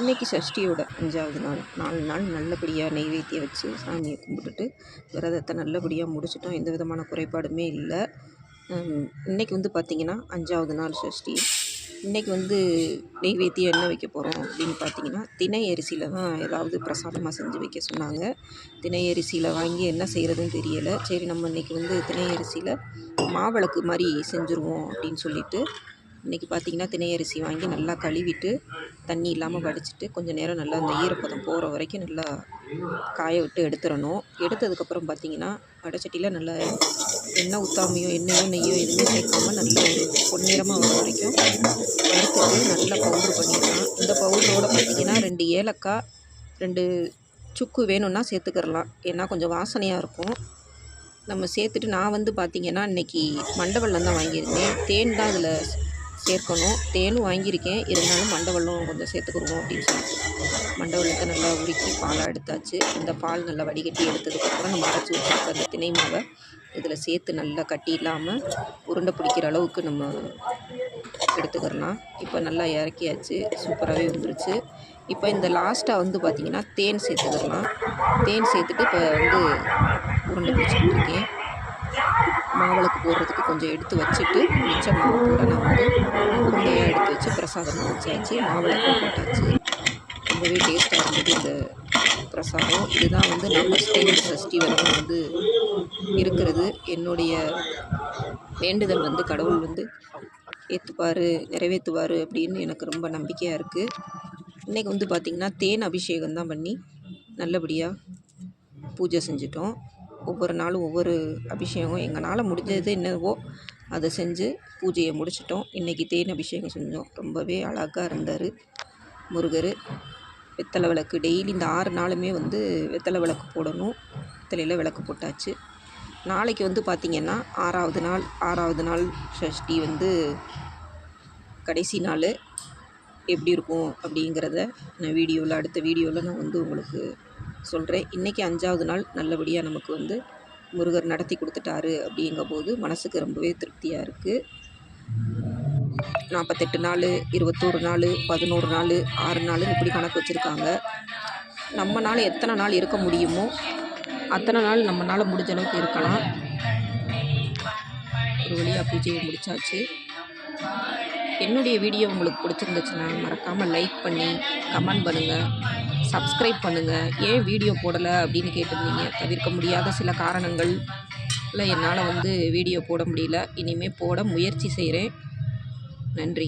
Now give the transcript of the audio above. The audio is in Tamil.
இன்றைக்கி சஷ்டியோட 5வது நாள். 4 நாள் நல்லபடியாக நெய்வேத்தியம் வச்சு சாமியை கும்பிட்டுட்டு விரதத்தை நல்லபடியாக முடிச்சிட்டோம். எந்த விதமான குறைபாடுமே இல்லை. இன்றைக்கி வந்து பார்த்திங்கன்னா 5வது நாள் சஷ்டி. இன்றைக்கி வந்து நெய்வேத்தியம் என்ன வைக்க போகிறோம் அப்படின்னு பார்த்திங்கன்னா, தினை அரிசியில் தான் ஏதாவது பிரசாதமாக செஞ்சு வைக்க சொன்னாங்க. தினை அரிசியில் வாங்கி என்ன செய்கிறதுன்னு தெரியலை. சரி, நம்ம இன்றைக்கி வந்து தினை அரிசியில் மாவிளக்கு மாதிரி செஞ்சுருவோம் அப்படின்னு சொல்லிட்டு இன்றைக்கி பார்த்திங்கன்னா தினை அரிசி வாங்கி நல்லா கழுவிட்டு தண்ணி இல்லாமல் வடிச்சிட்டு கொஞ்சம் நேரம் நல்லா அந்த ஈரப்பதம் போகிற வரைக்கும் நல்லா காய விட்டு எடுத்துடணும். எடுத்ததுக்கப்புறம் பார்த்திங்கன்னா வடைச்சட்டியில் நல்லா எண்ணெய் ஊற்றாமையோ எண்ணெயோ நெய்யோ எதுவுமே சேர்க்காமல் நல்லா ஒரு பொன்னிறமாக வர வரைக்கும் வறுத்துட்டு நல்லா பவுட்ரு பண்ணிடலாம். இந்த பவுடரோடு பார்த்திங்கன்னா 2 ஏலக்காய் 2 சுக்கு வேணும்னா சேர்த்துக்கிறலாம். ஏன்னா கொஞ்சம் வாசனையாக இருக்கும். நம்ம சேர்த்துட்டு நான் வந்து பார்த்திங்கன்னா இன்றைக்கி மண்டவெல்லம் தான் வாங்கியிருந்தேன். தேன் தான் அதில் சேர்க்கணும். தேனும் வாங்கியிருக்கேன், இருந்தாலும் மண்டவெல்லம் கொஞ்சம் சேர்த்துக்குருவோம் அப்படின்னு சொல்லிட்டு மண்டவெல்லத்தை நல்லா உருக்கி பாலாக எடுத்தாச்சு. இந்த பால் நல்லா வடிகட்டி எடுத்ததுக்கப்புறம் நம்ம அரைச்சி வச்சுருக்க அந்த தினை மாவை இதில் சேர்த்து நல்லா கட்டி இல்லாமல் உருண்டை பிடிக்கிற அளவுக்கு நம்ம எடுத்துக்கிறலாம். இப்போ நல்லா இறக்கியாச்சு, சூப்பராகவே வந்துருச்சு. இப்போ இந்த லாஸ்ட்டாக வந்து பார்த்திங்கன்னா தேன் சேர்த்துக்கிறலாம். தேன் சேர்த்துட்டு இப்போ வந்து உருண்டை பிடிச்சிக்கிட்டு இருக்கேன். மாவிளக்கு போடுறதுக்கு கொஞ்சம் எடுத்து வச்சுட்டு மிச்ச மாவு கூட நான் வந்து உருண்டையாக எடுத்து வச்சு பிரசாதமாக வச்சாச்சு. மாவிளக்கும் போட்டாச்சு. ரொம்பவே டேஸ்ட்டாக இருந்தது இந்த பிரசாதம். இதுதான் வந்து நம்ம சஷ்டி விரதம் வந்து இருக்கிறது. என்னுடைய வேண்டுதல் வந்து கடவுள் வந்து ஏற்றுப்பார், நிறைவேற்றுவார் அப்படின்னு எனக்கு ரொம்ப நம்பிக்கையாக இருக்குது. இன்றைக்கி வந்து பார்த்திங்கன்னா தேன் அபிஷேகம் தான் பண்ணி நல்லபடியாக பூஜை செஞ்சிட்டோம். ஒவ்வொரு நாளும் ஒவ்வொரு அபிஷேகம் எங்களால் முடிஞ்சது என்னவோ அதை செஞ்சு பூஜையை முடிச்சிட்டோம். இன்றைக்கி தேன் அபிஷேகம் செஞ்சோம். ரொம்பவே அழகாக இருந்தார் முருகர். வெத்தலை விளக்கு டெய்லி இந்த 6 நாளுமே வந்து வெத்தலை விளக்கு போடணும். வெத்தலையில் விளக்கு போட்டாச்சு. நாளைக்கு வந்து பார்த்திங்கன்னா 6வது நாள் சஷ்டி வந்து கடைசி நாள். எப்படி இருக்கும் அப்படிங்கிறத நான் அடுத்த வீடியோவில் நான் வந்து உங்களுக்கு சொல்கிறேன். இன்றைக்கி 5வது நாள் நல்லபடியாக நமக்கு வந்து முருகர் நடத்தி கொடுத்துட்டாரு அப்படிங்கும்போது மனசுக்கு ரொம்பவே திருப்தியாக இருக்குது. 48 நாள், 21 நாள், 11 நாள், 6 நாள் இப்படி கணக்கு வச்சுருக்காங்க. நம்மளால் எத்தனை நாள் இருக்க முடியுமோ அத்தனை நாள் நம்மளால் முடிஞ்ச அளவுக்கு இருக்கலாம். ஒரு வழியாக பூஜையை முடித்தாச்சு. என்னுடைய வீடியோ உங்களுக்கு பிடிச்சிருந்துச்சுன்னா மறக்காமல் லைக் பண்ணி கமெண்ட் பண்ணுங்கள், சப்ஸ்கிரைப் பண்ணுங்கள். ஏன் வீடியோ போடலை அப்படின்னு கேட்டிருந்தீங்க. தவிர்க்க முடியாத சில காரணங்கள் என்னால் வந்து வீடியோ போட முடியல. இனிமேல் போட முயற்சி செய்கிறேன். நன்றி.